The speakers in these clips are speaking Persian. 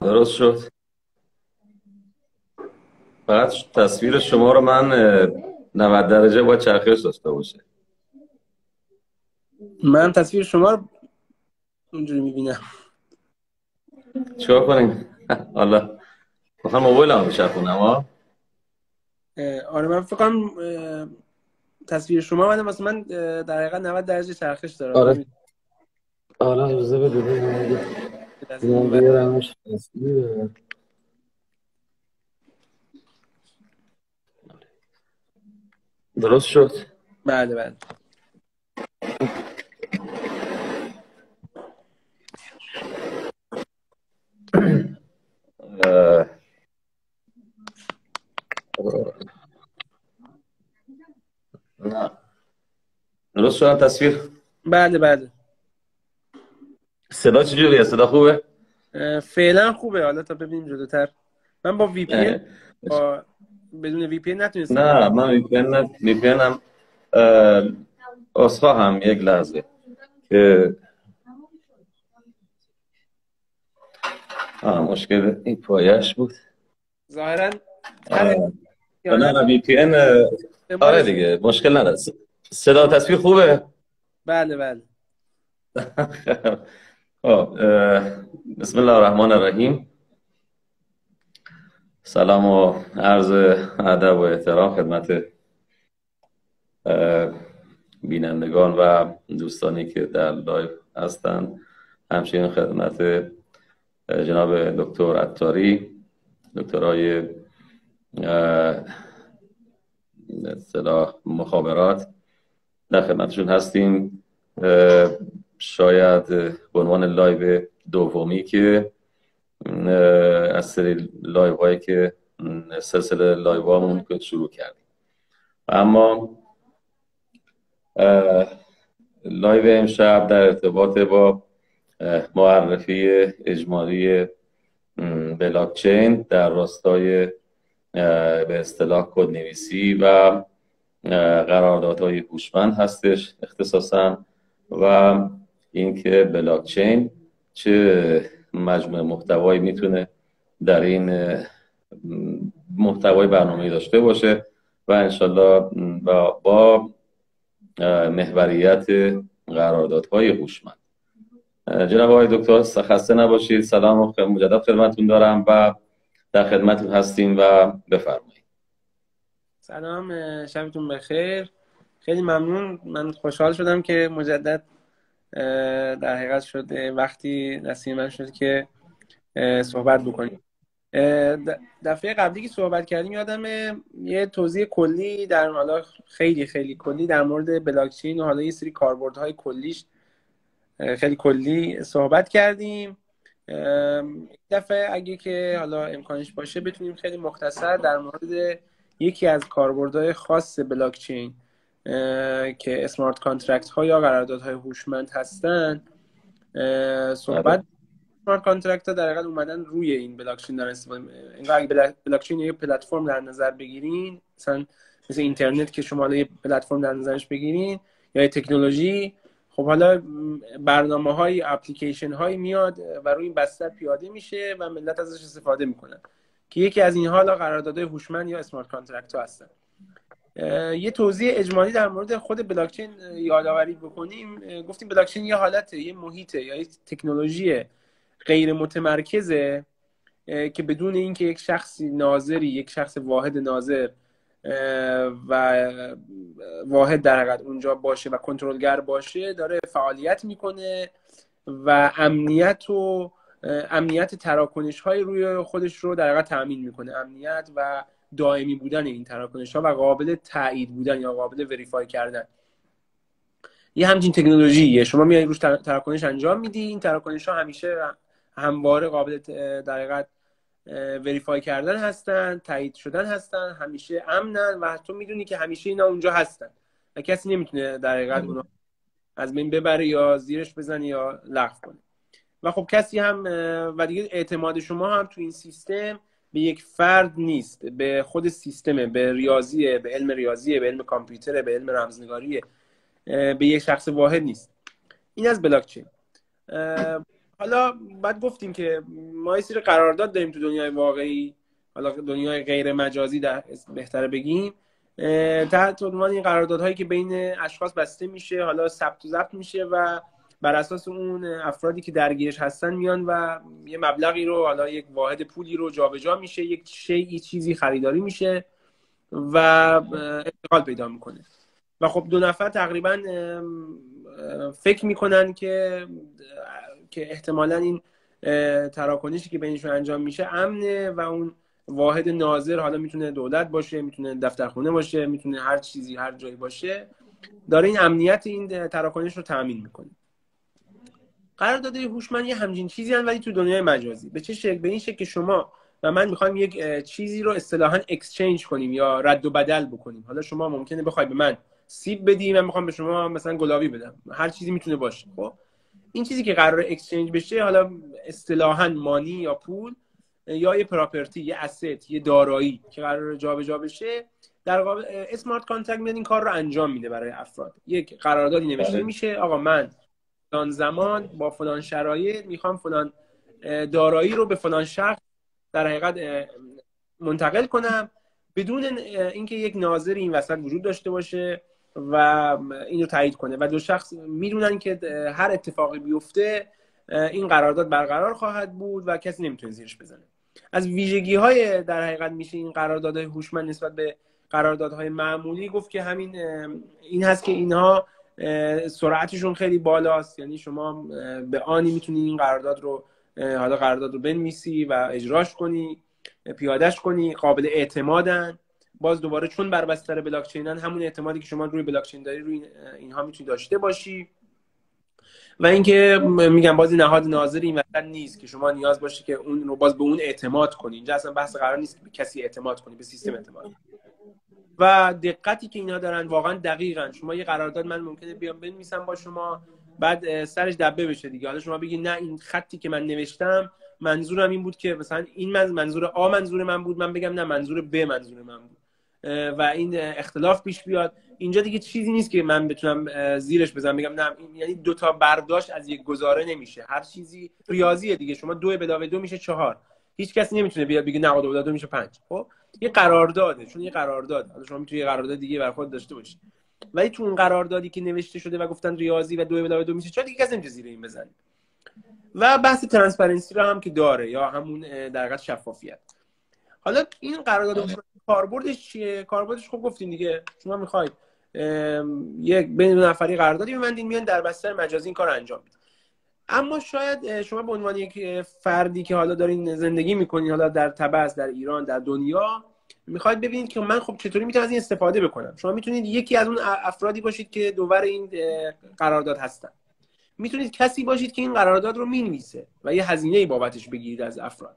درست شد. فقط تصویر شما رو من 90 درجه باید چرخش داشته باشه. من تصویر شما رو اونجوری میبینم. چیکار کنیم؟ حالا میخوام موبایل هم بچرخونم ها. آره من فکر کنم تصویر شما واسه من در حقیقت 90 درجه چرخش داره. آره نمیدونم آره اجازه بده ببینم. از اینم این ور. بیارمش تصویر. درست شد. بله بله. اه، نه درست شد تصویر. بله بله. صدا چجوریه؟ صدا خوبه؟ فعلا خوبه، حالا تا ببینیم جلوتر. من با وی پی ان، اه، با بدون وی پی ان نتونستم نه من وی پی هم هم یک لحظه که مشکل این پایش بود. ظاهرا هر آه. نه احیانا وی پی ان. آره استعمالش. دیگه مشکل نداره. صدا تصویر خوبه. بله بله. خب بسم الله الرحمن الرحیم. سلام و عرض ادب و احترام خدمت بینندگان و دوستانی که در لایو هستند، همچنین خدمت جناب دکتر عطاری، دکترای اصطلاح مخابرات، در خدمتشون هستیم. شاید به عنوان لایو دومی که از سری لایو هایی که سلسله لایو هامون که شروع کردیم، اما لایو امشب در ارتباط با معرفی اجمالی بلاکچین در راستای به اصطلاح کدنویسی و قراردادهای هوشمند هستش اختصاصا، و اینکه بلاکچین چه مجموعه محتوایی میتونه در این محتوای برنامه‌ای داشته باشه و انشالله با محوریت قراردادهای هوشمند. جناب آقای دکتر خسته نباشید. سلام و مجدد خدمتتون دارم و در خدمتتون هستیم و بفرمایید. سلام، شبتون بخیر. خیلی ممنون. من خوشحال شدم که مجدد در حقیقت شده وقتی نصیب من شد که صحبت بکنیم. دفعه قبلی که صحبت کردیم یادم یه توضیح کلی در حالا خیلی خیلی کلی در مورد بلاکچین و حالا یه سری کاربردهای کلیش خیلی کلی صحبت کردیم. این دفعه اگه که حالا امکانش باشه بتونیم خیلی مختصر در مورد یکی از کاربردهای خاص بلاکچین که اسمارت کانترکت ها یا قراردادهای هوشمند هستن صحبت. اسمارت کانترکت ها در حقیقت اومدن روی این بلاکچین دارن استفاده. انگار اگه بلاکچین یه پلتفرم در نظر بگیرین، مثلا مثل اینترنت که شما یه پلتفرم در نظرش بگیرین یا یه تکنولوژی، خب حالا برنامه‌های اپلیکیشن هایی میاد و روی این بستر پیاده میشه و ملت ازش استفاده میکنن که یکی از اینها حالا قراردادهای هوشمند یا اسمارت کانترکت ها هستن. یه توضیح اجمالی در مورد خود بلاکچین یادآوری بکنیم. گفتیم بلاکچین یه حالته، یه محیطه یا یه تکنولوژی غیر متمرکزه که بدون اینکه یک شخصی ناظری، یک شخص واحد ناظر و واحد در حقیقت اونجا باشه و کنترلگر باشه داره فعالیت میکنه و امنیت تراکنش های روی خودش رو در حقیقت تامین میکنه، امنیت و دائمی بودن این تراکنش ها و قابل تایید بودن یا قابل وریفای کردن. یه همچین تکنولوژیه، شما میای روش تراکنش انجام میدی، این تراکنش ها همیشه همواره قابل در حقیقت وریفای کردن هستن، تایید شدن هستن، همیشه امنن و تو میدونی که همیشه اینا اونجا هستن و کسی نمیتونه در حقیقت اونا از بین ببره یا زیرش بزنه یا لغو کنه. و خب کسی هم و دیگه اعتماد شما هم تو این سیستم به یک فرد نیست، به خود سیستمه، به ریاضیه، به علم ریاضیه، به علم کامپیوتره، به علم رمزنگاریه، به یک شخص واحد نیست. این از بلاکچین. حالا بعد گفتیم که ما یه سری قرارداد داریم تو دنیای واقعی، حالا دنیای غیر مجازی بهتره بگیم، تحت عنوان این قراردادهایی که بین اشخاص بسته میشه، حالا ثبت و ضبط میشه و بر اساس اون افرادی که درگیرش هستن میان و یه مبلغی رو، حالا یک واحد پولی رو جابجا میشه، یک چیزی خریداری میشه و انتقال پیدا میکنه. و خب دو نفر تقریبا فکر میکنن که احتمالاً این تراکنشی که بینشون انجام میشه امنه و اون واحد ناظر، حالا میتونه دولت باشه، میتونه دفترخونه باشه، میتونه هر چیزی هر جایی باشه، داره این امنیت این تراکنش رو تامین میکنه. قرارداد هوشمند یه همچین چیزی هست ولی تو دنیای مجازی. به چه شکل؟ به این شکل که شما و من میخوایم یک چیزی رو اصطلاحاً اکسچنج کنیم یا رد و بدل بکنیم. حالا شما ممکنه بخوای به من سیب بدی، من میخوام به شما مثلا گلابی بدم، هر چیزی میتونه باشه. خب این چیزی که قرار اکسچنج بشه، حالا اصطلاحاً مانی یا پول یا یه پراپرتی، یه اسست، یه دارایی که قرار جابجا بشه، در واقع اسمارت کانترکت میاد این کار رو انجام میده برای افراد. یک قراردادی نوشته میشه، آقا من فلان زمان با فلان شرایط میخوام فلان دارایی رو به فلان شخص در حقیقت منتقل کنم، بدون اینکه یک ناظر این وسط وجود داشته باشه و اینو تایید کنه و دو شخص میدونن که هر اتفاقی بیفته این قرارداد برقرار خواهد بود و کسی نمیتونه زیرش بزنه. از ویژگی های در حقیقت میشه این قراردادهای هوشمند نسبت به قراردادهای معمولی گفت که همین این هست که اینها سرعتشون خیلی بالاست. یعنی شما به آنی میتونی این قرارداد رو بنویسی و اجراش کنی، پیادهش کنی، قابل اعتمادن. باز دوباره چون بر بستر بلاک چینن، همون اعتمادی که شما روی بلاک چین داری روی اینها میتونی داشته باشی. و اینکه میگم بازی نهاد ناظری این وقت نیست که شما نیاز باشه که اون رو باز به اون اعتماد کنی. اینجا اصلا بحث قرار نیست که به کسی اعتماد کنی، به سیستم اعتماد. و دقتی که اینا دارن واقعا دقیقاً. شما یه قرارداد من ممکنه بیام بنویسم با شما، بعد سرش دبه بشه دیگه. حالا شما بگید نه این خطی که من نوشتم منظورم این بود که مثلا این منظور آ منظور من بود، من بگم نه منظور ب منظور من بود و این اختلاف پیش بیاد. اینجا دیگه چیزی نیست که من بتونم زیرش بزنم بگم نه، یعنی دو تا برداشت از یک گزاره نمیشه. هر چیزی ریاضیه دیگه. شما 2 + 2 میشه 4. هیچ کسی نمیتونه بیاد بگه نه 2 + 2 میشه 5. خب یه قرارداده، چون یه قرارداد. حالا شما میتونی یه قرارداد دیگه بر خود داشته باشی، ولی تو اون قراردادی که نوشته شده و گفتن ریاضی و 2 + 2 میشه 4، دیگه کسی نمیتونه زیر این بزنه. و بحث ترانسپرنسی رو هم که داره، یا همون در حقیقت شفافیت. حالا این قرارداد کاربردش چیه؟ کاربردش خب گفتیم دیگه، شما میخواید یک بین دو نفری قراردادی ببندین، میان در بستر مجازی این کارو انجام میدن. اما شاید شما به عنوان یک فردی که حالا دارین زندگی میکنین، حالا در تبعث، در ایران، در دنیا، میخواید ببینید که من خب چطوری میتونم از این استفاده بکنم. شما میتونید یکی از اون افرادی باشید که دوور این قرارداد هستن. میتونید کسی باشید که این قرارداد رو مینویسه و یه هزینه‌ای بابتش بگیرید از افراد.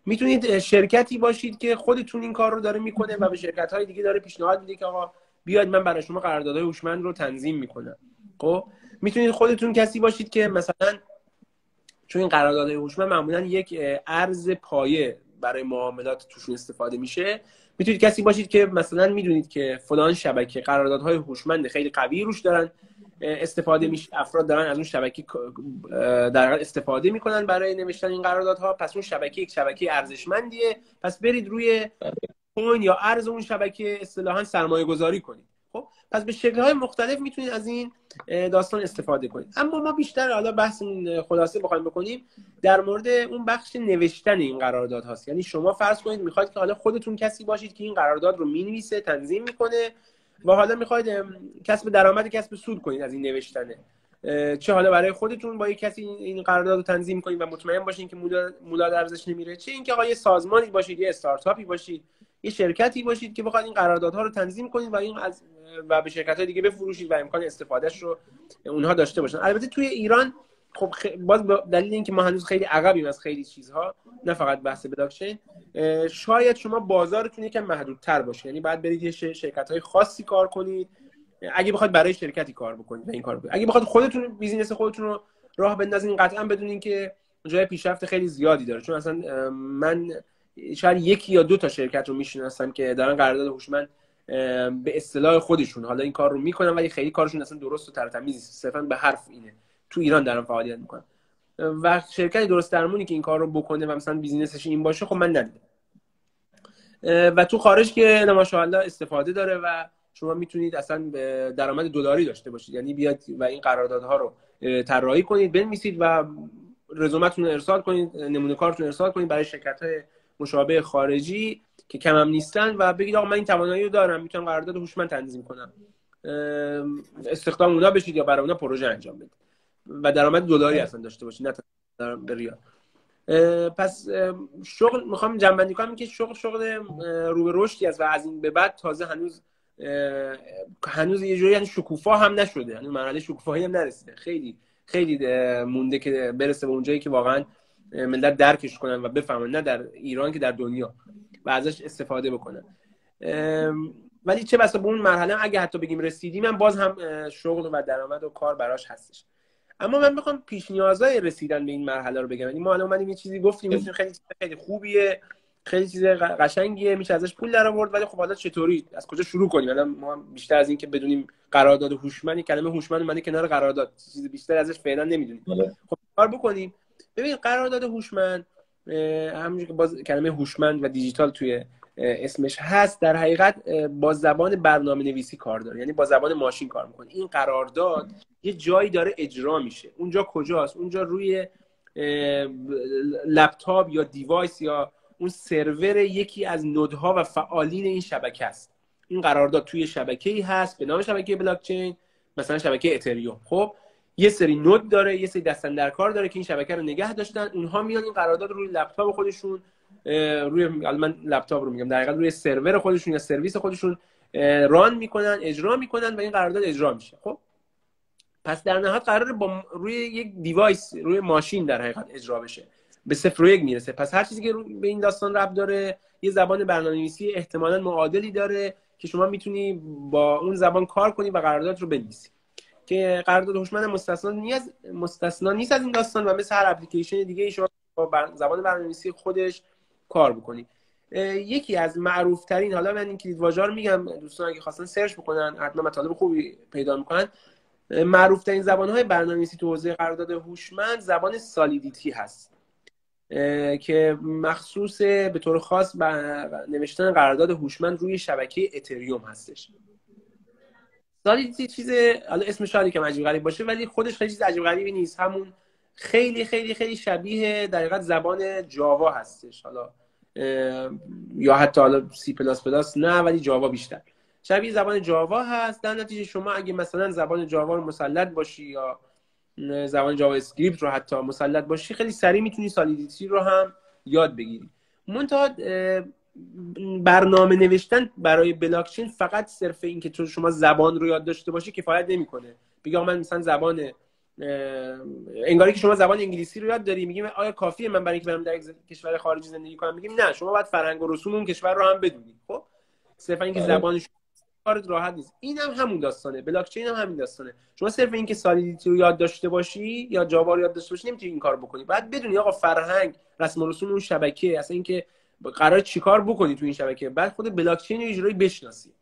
میتونید شرکتی باشید که خودتون این کار رو داره میکنه و به شرکت‌های دیگه داره پیشنهاد میده که آقا بیاید من برای شما قراردادهای هوشمند رو تنظیم میکنم. خب میتونید خودتون کسی باشید که مثلا، چون این قراردادهای هوشمند معمولا یک ارز پایه برای معاملات توشون استفاده میشه، میتونید کسی باشید که مثلا میدونید که فلان شبکه قراردادهای هوشمند خیلی قوی روش دارن استفاده میشه، افراد دارن از اون شبکه در واقع استفاده میکنن برای نوشتن این قراردادها، پس اون شبکه یک شبکه ارزشمندیه، پس برید روی کوین یا ارز اون شبکه اصطلاحاً سرمایه گذاری کنید. خب پس به شکل‌های مختلف میتونید از این داستان استفاده کنید. اما ما بیشتر حالا بحث خلاصه بخوایم بکنیم در مورد اون بخش نوشتن این قرارداد هاست. یعنی شما فرض کنید میخواید که حالا خودتون کسی باشید که این قرارداد رو مینویسه، تنظیم میکنه و حالا میخواید کسب درآمد، کسب سود کنید از این نوشتنه. چه حالا برای خودتون با یک کسی این قرارداد رو تنظیم کنید و مطمئن باشین که مولاد ارزش نمیره، چه اینکه آقا یه سازمانی باشید، یه استارتاپی باشید، یه شرکتی باشید که بخواید این قراردادها رو تنظیم کنید و به شرکت‌های دیگه بفروشید و امکان استفادهش رو اونها داشته باشن. البته توی ایران خب باز دلیل اینکه ما هنوز خیلی عقبیم از خیلی چیزها، نه فقط بحث بلاک چین، شاید شما بازارتون یکم محدودتر باشه. یعنی بعد برید یه شرکت‌های خاصی کار کنید اگه بخواید برای شرکتی کار بکنید و این کار بکنید. اگه بخواید خودتون بیزینس خودتون رو راه بندازین، قطعا بدونین که جای پیشرفت خیلی زیادی داره. چون اصلا من شاید 1 یا 2 تا شرکت رو میشناسم که دارن قرارداد هوشمند به اصطلاح خودشون حالا این کار رو میکنن، ولی خیلی کارشون اصلا درست و ترتمیز نیست، صرفا به حرف اینه، تو ایران دارن فعالیت میکنن. و شرکت درست درمونی که این کار رو بکنه و مثلا بیزینسش این باشه، خب من ندیدم. و تو خارج که ماشاءالله استفاده داره و شما میتونید اصلا درآمد دلاری داشته باشید، یعنی بیاد و این قراردادها رو طراحی کنید، بنویسید و رزومتون رو ارسال کنید، نمونه کارتون رو ارسال کنید برای شرکت‌های مشابه خارجی که کم هم نیستن و بگید آقا من این توانایی رو دارم، میتونم قرارداد هوشمند تنظیم کنم، استخدام اونا بشید یا برای اونا پروژه انجام بدید و درآمد دلاری اصلا داشته باشید، نه به ریال. پس شغل میخوام جنبندی کنم که شغل رو به رشدی است و از این به بعد تازه هنوز یه جوری یعنی شکوفا هم نشده، یعنی مرحله شکوفایی هم نرسیده، خیلی خیلی مونده که برسه به اونجایی که واقعا ملت درکش کنن و بفهمن، نه در ایران که در دنیا، و ازش استفاده بکنن. ولی چه بسا به اون مرحله اگه حتی بگیم رسیدیم، من باز هم شغل و درآمد و کار براش هستش. اما من میخوام پیش نیازهای رسیدن به این مرحله رو بگم. یعنی ما الان اومدیم یه چیزی گفتیم خیلی خیلی خوبیه، خیلی چیز قشنگیه، میشه ازش پول در آورد، ولی خب حالا چطوری از کجا شروع کنیم؟ الان ما بیشتر از این که بدونیم قرارداد هوشمند، کلمه هوشمند اومده کنار قرارداد، چیز بیشتر ازش فعلا نمیدونیم. خب کار بکنیم. ببین قرارداد هوشمند همونجوری که باز کلمه هوشمند و دیجیتال توی اسمش هست، در حقیقت با زبان برنامه‌نویسی کار داره، یعنی با زبان ماشین کار میکنه. این قرارداد یه جایی داره اجرا میشه. اونجا کجاست؟ اونجا روی لپتاپ یا دیوایس یا اون سرور یکی از نودها و فعالین این شبکه است. این قرارداد توی شبکه‌ای هست به نام شبکه بلاکچین، مثلا شبکه اتریوم. خب یه سری نود داره، یه سری دست‌اندرکار داره که این شبکه رو نگه داشتن. اونها میان این قرارداد رو روی لپتاپ خودشون، روی من لپتاپ رو میگم، در حقیقت روی سرور خودشون یا سرویس خودشون ران میکنن، اجرا میکنن و این قرارداد اجرا میشه. خب پس در نهایت قراره با روی یک دیوایس، روی ماشین در حقیقت اجرا بشه، به 0 و 1 میرسه. پس هر چیزی که به این داستان ربط داره یه زبان برنامه‌نویسی احتمالاً معادلی داره که شما میتونی با اون زبان کار کنی و قرارداد رو بنویسی. که قرارداد هوشمند مستثنا نیست از این داستان و مثل هر اپلیکیشن دیگه شما با زبان برنامه‌نویسی خودش کار بکنی. یکی از معروف ترین، حالا من این کلید واژه رو میگم، دوستان اگه خواستن سرچ بکنن حتما مطالب خوبی پیدا میکنن. معروف ترین زبان‌های برنامه‌نویسی تو حوزه قرارداد هوشمند زبان سالیدیتی هست که مخصوص به طور خاص نوشتن قرارداد هوشمند روی شبکه اتریوم هستش. سالیدیتی چیز، حالا اسمش شاید یکم عجیب غریب باشه ولی خودش خیلی چیز عجیب غریبی نیست، همون خیلی خیلی خیلی شبیه در حقیقت زبان جاوا هستش، حالا یا حتی حالا سی پلاس پلاس نه، ولی جاوا بیشتر شبیه زبان جاوا هست. در نتیجه شما اگه مثلا زبان جاوا رو مسلط باشی یا زبان جاوا اسکریپت رو حتی مسلط باشی، خیلی سریع میتونی سالیدیتی رو هم یاد بگیری. منتها برنامه نوشتن برای بلاکچین فقط صرف این که تو شما زبان رو یاد داشته باشی کفایت نمیکنه. بگم من مثلا زبان انگاری که شما زبان انگلیسی رو یاد داری، میگیم آیا کافیه من برای اینکه برم در کشور خارجی زندگی کنم؟ میگیم نه، شما باید فرهنگ و رسوم اون کشور رو هم بدونی. خب صرفا اینکه زبانش کارت راحت نیست. این هم همون داستانه، بلاکچین هم همین داستانه. شما صرف اینکه سالیدیتی رو یاد داشته باشی یا جاوا رو یاد داشته باشی نمیتونی این کارو بکنی. باید بدونی آقا فرهنگ، رسم و رسوم اون شبکه، اصلا اینکه قرار چیکار بکنی تو این شبکه، بعد خود بلاکچین رو اجرایی بشناسی.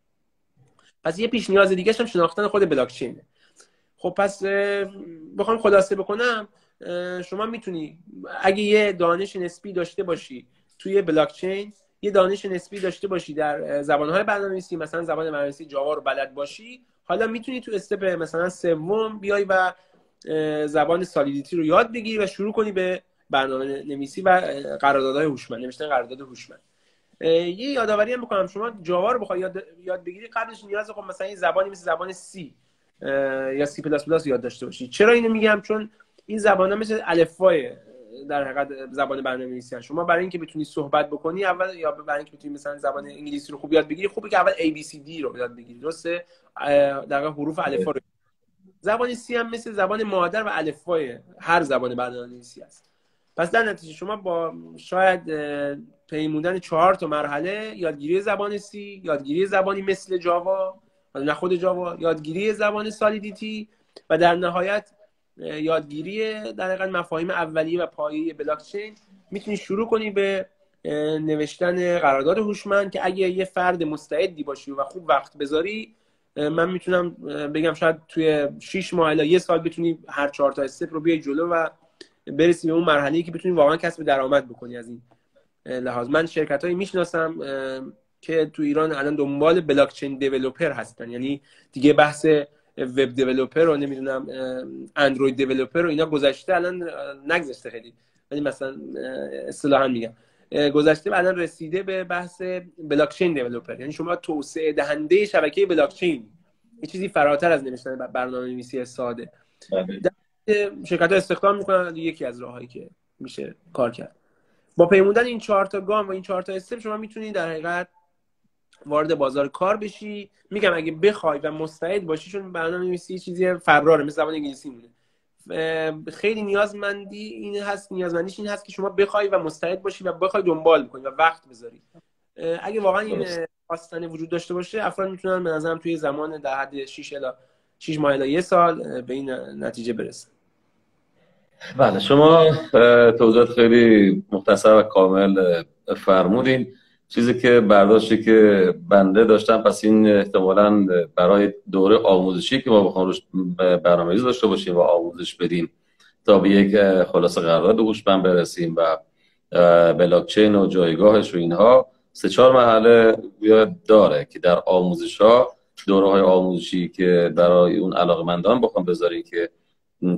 پس یه پیش نیاز دیگه هم شناختن خود بلاکچینه. خب پس بخوام خلاصه بکنم، شما میتونی اگه یه دانش نسبی داشته باشی توی بلاکچین، یه دانش نسبی داشته باشی در زبان‌های برنامه‌نویسی، مثلا زبان برنامه‌نویسی جاوا رو بلد باشی، حالا میتونی تو استپ مثلا سوم بیای و زبان سالیدیتی رو یاد بگیری و شروع کنی به برنامه‌نویسی و قراردادهای هوشمند، نوشتن قرارداد هوشمند. یه یادآوری هم بکنم، شما جاوا رو بخوای یاد بگیری قبلش نیاز خب مثلا یه زبانی مثل زبان سی یا سی پلاس پلاس یاد داشته باشی. چرا اینو میگم؟ چون این زبان‌ها مثل الفبای در حقیقت زبان برنامه‌نویسی هست. شما برای اینکه بتونی صحبت بکنی اول، یا برای اینکه بتونی مثلا زبان انگلیسی رو خوب یاد بگیری، خوبه که اول ABCD رو یاد بگیری، درسته؟ در واقع حروف الفبا رو. زبان سی هم مثل زبان مادر و الفبای هر زبان برنامه‌نویسی است. پس در نتیجه شما با شاید پیمودن 4 تا مرحله، یادگیری زبان سی، یادگیری زبانی مثل جاوا، نه خود جاوا، یادگیری زبان سالیدیتی و در نهایت یادگیری در حقیقت مفاهیم اولیه و پایه بلاکچین، میتونی شروع کنی به نوشتن قرارداد هوشمند که اگه یه فرد مستعدی باشی و خوب وقت بذاری، من میتونم بگم شاید توی 6 ماه الی 1 سال بتونی هر 4 تا استپ رو بیای جلو و برسی به اون مرحله‌ای که بتونی واقعا کسب درآمد بکنی از این لحاظ. من شرکتایی میشناسم که تو ایران الان دنبال بلاک چین دیولپر هستن، یعنی دیگه بحث وب دیولپر رو نمیدونم اندروید دیولپر رو اینا گذشته، الان نگذشته خیلی، ولی مثلا اصطلاحا میگم گذشته، بعدا رسیده به بحث بلاک چین دیولپر، یعنی شما توسعه دهنده شبکه بلاک چین، یه چیزی فراتر از نوشتن برنامه‌نویسی ساده. شرکت‌ها استخدام میکنن، یکی از راهایی که میشه کار کرد. با پیمودن این 4 تا گام و این 4 تا استپ شما میتونی در حقیقت وارد بازار کار بشی. میگم اگه بخوای و مستعد باشی، چون برنامه‌نویسی چیزی فراره، مثل زبان انگلیسی مونه، خیلی نیازمندیش این هست که شما بخوای و مستعد باشی و بخوای دنبال کنی و وقت بذاری. اگه واقعا این خواستن وجود داشته باشه، افراد میتونن به نظرم توی زمان در حد 6 ماه الی 1 سال به این نتیجه برسن. بله، شما توضیحات خیلی مختصر و کامل فرمودین. چیزی که برداشتی که بنده داشتم، پس این احتمالاً برای دوره آموزشی که ما بخوام روش برنامه‌ریزی داشته باشیم و آموزش بدیم تا به یک خلاصه قرارداد هوشمند برسیم و بلاک چین و جایگاهش و اینها 3-4 مرحله داره که در آموزش‌ها، دوره‌های آموزشی که برای اون علاقه‌مندان بخوام بذاری که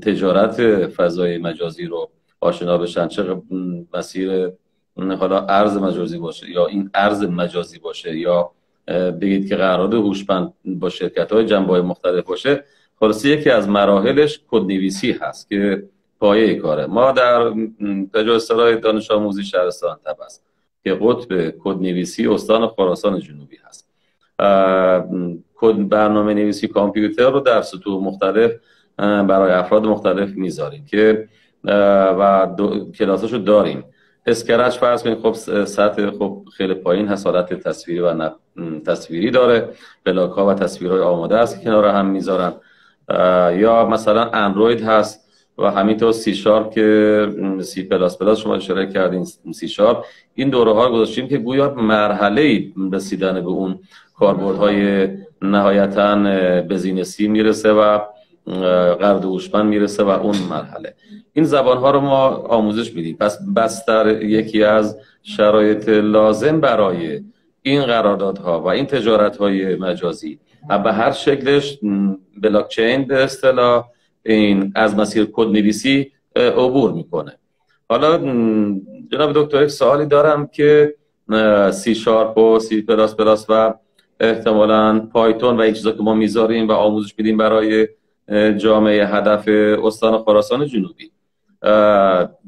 تجارت فضای مجازی رو آشنا بشن، چه مسیر حالا ارز مجازی باشه یا این ارز مجازی باشه یا بگید که قرارداد هوشمند با شرکت‌های جنبه‌های مختلف باشه، خلاصه یکی از مراحلش کدنویسی هست که پایه کاره. ما در اصطلاح دانش آموزی شهرستان طب است که قطب کدنویسی استان خراسان جنوبی هست. برنامه نویسی کامپیوتر رو در سطوح مختلف برای افراد مختلف میذاریم که و کلاساشو داریم. اسکرچ فرض کنید خب سطح خب خیلی پایین هست، حالت تصویری و تصویری داره، بلاک ها و تصویرهای آماده است که کنار هم میذارن. یا مثلا اندروید هست و همینطور سی شارپ که سی پلاس پلاس شما اشاره کردین، سی شارپ. این دوره ها گذاشتیم که گویا مرحله رسیدن به اون کاربردهای نهایتاً بزینسی میرسه و قرارداد هوشمند میرسه و اون مرحله این زبان ها رو ما آموزش میدیم. پس بستر یکی از شرایط لازم برای این قراردادها و این تجارت های مجازی و به هر شکلش بلاک چین به اصطلاح این از مسیر کدنویسی عبور میکنه. حالا جناب دکتر یک سوالی دارم که سی شارپ و سی پلاس پلاس و احتمالاً پایتون و این چیزا که ما میذاریم و آموزش میدیم برای جامعه هدف استان خراسان جنوبی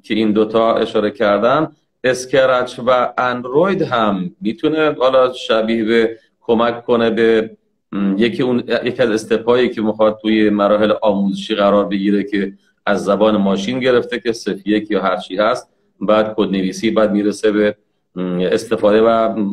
که این دوتا اشاره کردن، اسکرچ و اندروید هم میتونه حالا شبیه به کمک کنه به یکی از استپایی که میخواد توی مراحل آموزشی قرار بگیره که از زبان ماشین گرفته که صفر یک یا هر چی هست، بعد کدنویسی، بعد میرسه به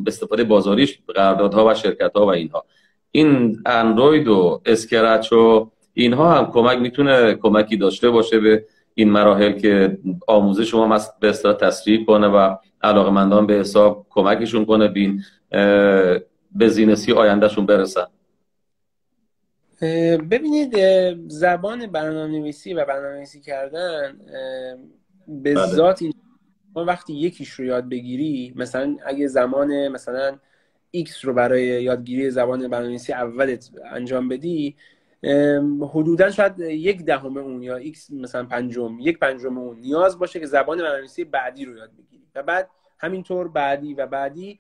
استفاده بازاریش، قراردادها و شرکت‌ها و اینها. این اندروید و اسکرچ و اینها هم میتونه کمکی داشته باشه به این مراحل که آموزش شما به اصطلاح تسریع کنه و علاقمندان به حساب کمکشون کنه بین بزینسی آیندهشون برسن. ببینید، زبان برنامه‌نویسی و برنامه‌نویسی کردن به ذات ما وقتی یکیش رو یاد بگیری، مثلا اگه زمان مثلا X رو برای یادگیری زبان برنامه‌نویسی اولت انجام بدی، حدوداً شاید 1/10 اون یا X مثلا 1/5 اون نیاز باشه که زبان برنامه‌نویسی بعدی رو یاد بگیری و بعد همینطور بعدی و بعدی.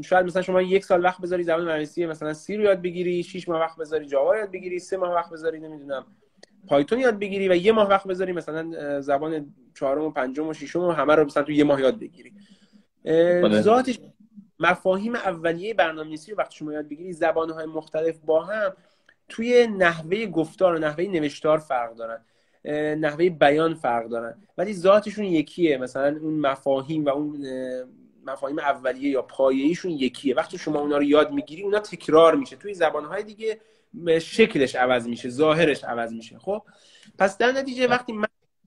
شاید مثلا شما 1 سال وقت بذاری زبان برنامه‌نویسی مثلا C رو یاد بگیری، 6 ماه وقت بذاری جاوا یاد بگیری، 3 ماه وقت بذاری نمیدونم پایتون یاد بگیری و 1 ماه وقت بذاری مثلا زبان 4م و 5م و 6م همه رو مثلا تو 1 ماه یاد بگیری. ذاتش مفاهیم اولیه برنامه‌نویسی رو وقتی شما یاد بگیری، زبان‌های مختلف با هم توی نحوه گفتار و نحوه نوشتار فرق دارن، نحوه بیان فرق دارن، ولی ذاتشون یکیه. مثلا اون مفاهیم و اون مفاهیم اولیه یا پایه‌ایشون یکیه. وقتی شما اونا رو یاد میگیری، اونا تکرار میشه توی زبان‌های دیگه، شکلش عوض میشه، ظاهرش عوض میشه. خب پس در نتیجه وقتی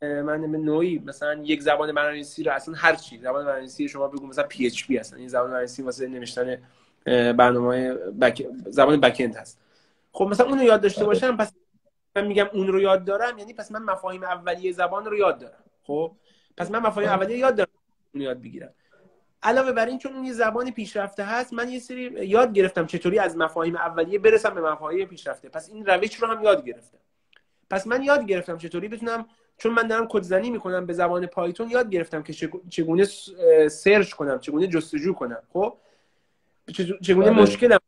من به نوعی مثلا یک زبان برنامه‌نویسی رو، اصلا هر چی زبان برنامه‌نویسی شما بگو مثلا PHP هستن، این زبان برنامه‌نویسی واسه نوشتن برنامه‌های زبان بک اند هست. خب مثلا اون رو یاد داشته باشم، پس من میگم اون رو یاد دارم، یعنی پس من مفاهیم اولیه زبان رو یاد دارم. خب پس من مفاهیم اولیه یاد دارم یاد بگیرم. علاوه بر این چون اون یه زبان پیشرفته هست، من یه سری یاد گرفتم چطوری از مفاهیم اولیه برسم به مفاهیم پیشرفته. پس این روش رو هم یاد گرفتم. پس من یاد گرفتم چطوری بتونم، چون من دارم کدزنی میکنم به زبان پایتون، یاد گرفتم که چگونه سرچ کنم، چگونه جستجو کنم، خب چگونه مشکلم.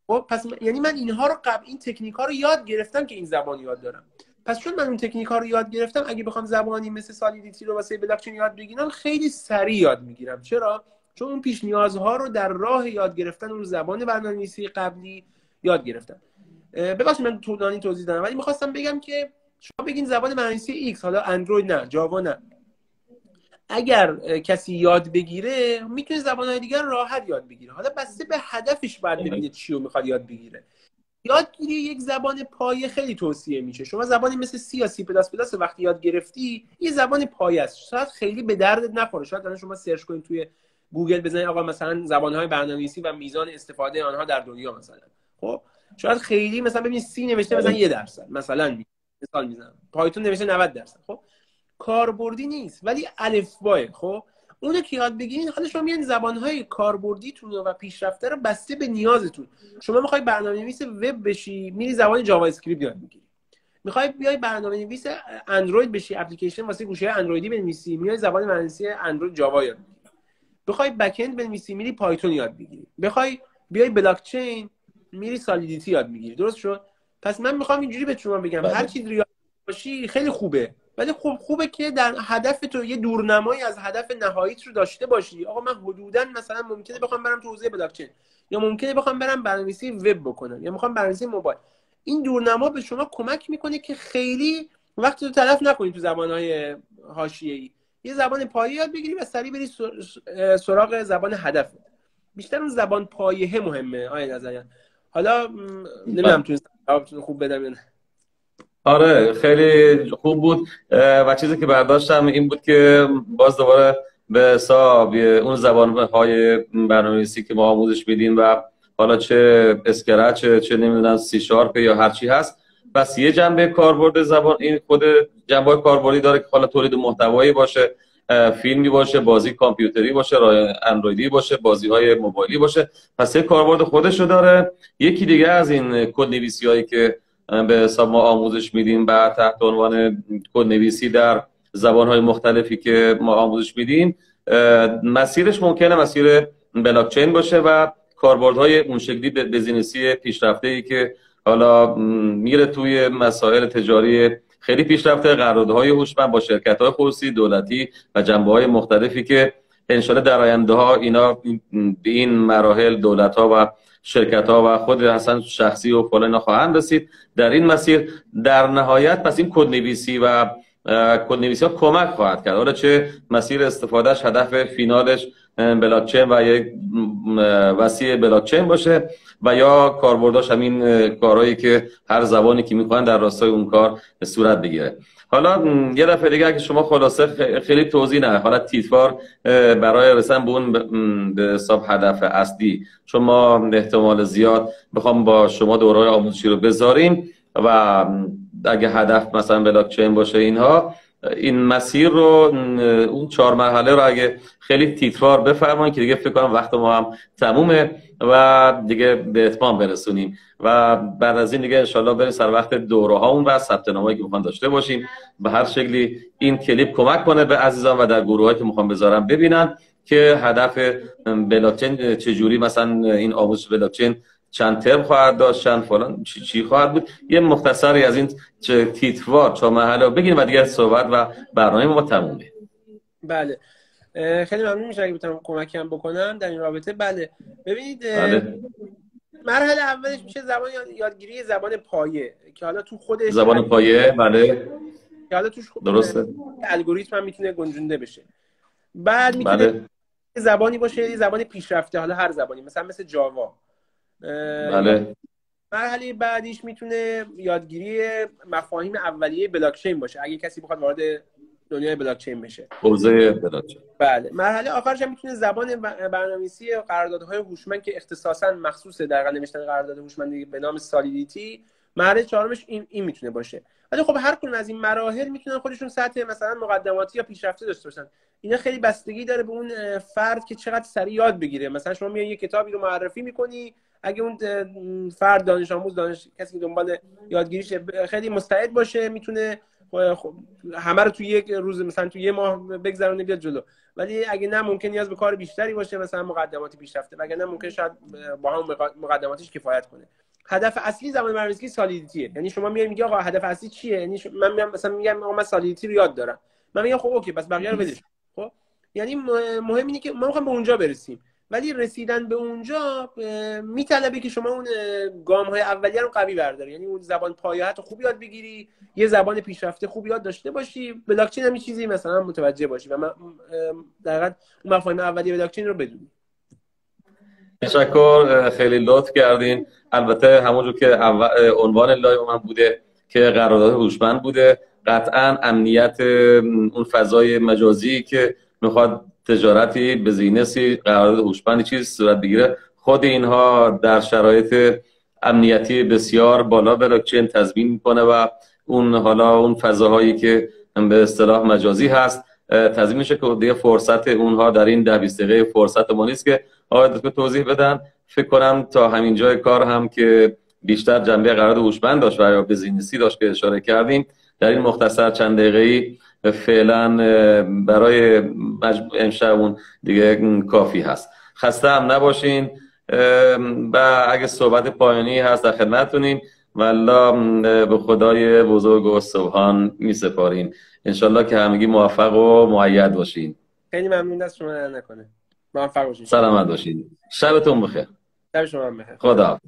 خب پس یعنی من اینها رو این تکنیک ها رو یاد گرفتم که این زبان یاد دارم. پس چون من اون تکنیک ها رو یاد گرفتم، اگه بخوام زبانی مثل سالیدیتی رو واسه بلاکچین یاد بگیرم خیلی سریع یاد میگیرم. چرا؟ چون اون پیش نیازها رو در راه یاد گرفتن اون زبان برنامه‌نویسی قبلی یاد گرفتم. ببخشید من طولانی توضیح دادم، ولی می‌خواستم بگم که شما بگین زبان برنامه‌نویسی ایکس، حالا اندروید نه، جاوا نه، اگر کسی یاد بگیره میتونه زبان‌های دیگر راحت یاد بگیره. حالا بسته به هدفش باید ببینید چی رو میخواد یاد بگیره. یادگیری یک زبان پایه خیلی توصیه میشه. شما زبانی مثل سی یا سی پلاس پلاس وقتی یاد گرفتی، یه زبان پایه است، شاید خیلی به دردت نخوره. شاید الان شما سرچ کنید توی گوگل بزنید آقا مثلا زبان‌های برنامه‌نویسی و میزان استفاده آنها در دنیا مثلا، خب شاید خیلی مثلا ببینید سی نوشته مثلا 1%، مثلا مثال میزنم، پایتون نوشته 90%. خب کاربردی نیست ولی الفباه. خب اونو که یاد بگیرین، حالا شما میان زبان‌های کاربردیتون و پیشرفته رو بسته به نیازتون. شما میخوای برنامه‌نویس وب بشی، میری زبان جاوا اسکریپت یاد میگیری. میخوای بیای برنامه‌نویس اندروید بشی، اپلیکیشن واسه گوشی اندرویدی بنویسی، میای زبان برنامه‌نویسی اندروید جاوا یاد میگیری. بخوای بک اند بنویسی، میری پایتون یاد میگیری. بخوای بیای بلاک چین، میری سالیدیتی یاد میگیری. درست شد؟ پس من میخوام اینجوری به شما بگم هر چیزی رو یاد باشی خیلی خوبه، ولی خوبه که در هدف تو یه دورنمایی از هدف نهاییت رو داشته باشی. آقا من حدوداً مثلا ممکنه بخوام برم تو حوزه بلاکچین، یا ممکنه بخوام برم برنامه‌نویسی وب بکنم، یا میخوام برنامه‌نویسی موبایل. این دورنما به شما کمک میکنه که خیلی وقت رو تلف نکنی تو زبان‌های حاشیه‌ای. یه زبان پایه یاد بگیری و سریع بری سراغ زبان هدف. بیشتر اون زبان پایه مهمه آیا نظریه. حالا نمیدونم تو خوب بدم یا نه. آره خیلی خوب بود و چیزی که برداشتم این بود که باز دوباره به حساب اون زبان‌های برنامه‌نویسی که ما آموزش میدیم و حالا چه اسکرچ چه نمیدونم سی شارپ یا هر چی هست، بس یه جنبه کاربرد زبان این خود جنبه کاربردی داره که حالا تولید محتوایی باشه، فیلمی باشه، بازی کامپیوتری باشه، اندرویدی باشه، بازی‌های موبایلی باشه، پس یه کاربرد خودشو داره. یکی دیگه از این کدنویسی‌هایی که به حساب ما آموزش میدیم و تحت عنوان کدنویسی در زبان‌های مختلفی که ما آموزش میدیم، مسیرش ممکنه مسیر بلاکچین باشه و کاربردهای اون شکلی بیزینسی پیشرفته‌ای که حالا میره توی مسائل تجاری خیلی پیشرفته، قراردادهای هوشمند با شرکت‌های خصوصی، دولتی و جنبه‌های مختلفی که انشالله در آینده‌ها اینا به این مراحل دولت‌ها و شرکت‌ها و خود اصلا شخصی و فلان خواهند رسید در این مسیر. در نهایت پس این کدنویسی و کدنویسی ها کمک خواهد کرد، حالا چه مسیر استفادهش هدف فینالش بلاکچین و یک وسیع بلاکچین باشه و یا کاربرداش همین کارهایی که هر زبانی که میخوان در راستای اون کار صورت بگیره. حالا یه دفعه دیگه که شما خلاصه خیلی توضیح نه، حالا تیتوار برای رسیدن به اون به حساب هدف اصلی، چون ما احتمال زیاد بخوام با شما دوره‌های آموزشی رو بذاریم و اگه هدف مثلا بلاکچین باشه اینها، این مسیر رو اون 4 مرحله رو اگه خیلی تیتوار بفرمایید که دیگه فکر کنم وقت ما هم تمومه و دیگه به اتمام برسونیم و بعد از این دیگه انشالله بریم سر وقت دوره ها اون و ثبت نامه‌ای که میخوان داشته باشیم. به هر شکلی این کلیپ کمک کنه به عزیزان و در گروهایی که میخوان بذارم ببینن که هدف بلاکچین چجوری، مثلا این آموزش بلاکچین چند ترم خواهد داشت، چند فلان چی خواهد بود. یه مختصری از این تیتوار 4 مرحله بگیم و دیگه صحبت و برنامه ما تمومه. بله خیلی ممنون میشم اگه بتونم کمکم بکنم در این رابطه. بله ببینید مرحله اولش میشه زبان یادگیری زبان پایه که حالا تو خودش زبان پایه، بله که حالا توش درسته الگوریتم هم میتونه گنجونده بشه. بعد میتونه زبانی باشه یه زبان پیشرفته، حالا هر زبانی مثل جاوا. بله مرحله بعدیش میتونه یادگیری مفاهیم اولیه بلاکچین باشه اگه کسی بخواد وارد دنیای بلاکچین بشه، حوزه بلاکچین. بله مرحله آخرش هم میتونه زبان برنامه‌نویسی قراردادهای هوشمند که اختصاصا مخصوص در نوشتن قرارداد هوشمندی به نام سالیدیتی مرحله چهارمش این میتونه باشه. ولی خب هر کدوم از این مراحل میتونن خودشون سطح مثلا مقدماتی یا پیشرفته داشته باشن. اینا خیلی بستگی داره به اون فرد که چقدر سریع یاد بگیره. مثلا شما میای یه کتابی رو معرفی میکنی، اگه اون فرد دانش آموز کسی که دنبال یادگیریشه خیلی مستعد باشه، میتونه همه رو توی یک روز مثلا توی یه ماه بگذرونه بیاد جلو. ولی اگه نه ممکن نیاز به کار بیشتری باشه، مثلا مقدماتی پیشرفته، وگرنه نه ممکن شاید با هم مقدماتیش کفایت کنه. هدف اصلی زمان برنامه‌نویسی سالیدیتیه. یعنی شما میگی آقا هدف اصلی چیه؟ یعنی من میگم مثلا میگم آقا من سالیدیتی رو یاد دارم، من میگم خب اوکی بس بقیه رو ولش. خب یعنی مهم اینه که ما میخوایم به اونجا برسیم، ولی رسیدن به اونجا میطلبه که شما اون گام‌های اولیه رو قوی برداری. یعنی اون زبان پایه‌ات رو خوب یاد بگیری، یه زبان پیشرفته خوب یاد داشته باشی، بلاکچین هم چیزی مثلا متوجه باشی و در حقیقت اون مفاهیم اولیه بلاکچین رو بدونی. تشکر، خیلی لطف کردین. البته همونجور که عنوان لایو من بوده که قرارداد هوشمند بوده، قطعا امنیت اون فضای مجازی که میخواد تجارتی بزینسی قرارداد هوشمند چیز صورت بگیره، خود اینها در شرایط امنیتی بسیار بالا بلاکچین تضمین میکنه و اون فضاهایی که به اصطلاح مجازی هست تضمین میشه که دیگه فرصت اونها در این 10-20 دقیقه فرصت ما نیست که آقای دکتر توضیح بدن. فکر کنم تا همین جای کار هم که بیشتر جنبه قرارداد هوشمند داشت و یا بزینسی داشت که اشاره کردیم، در این مختصر چند دقیقه‌ای فعلا برای امشب اون دیگه کافی هست. خسته هم نباشین و اگه صحبت پایانی هست در خدمتتونیم. والله به خدای بزرگ و سبحان می سپاریم. انشالله که همگی موفق و مؤید باشین. خیلی ممنون، دست شما در نکنه. موفق باشین. سلامت باشین. شبتون بخیر. شب شما بخیر. خدا حافظ.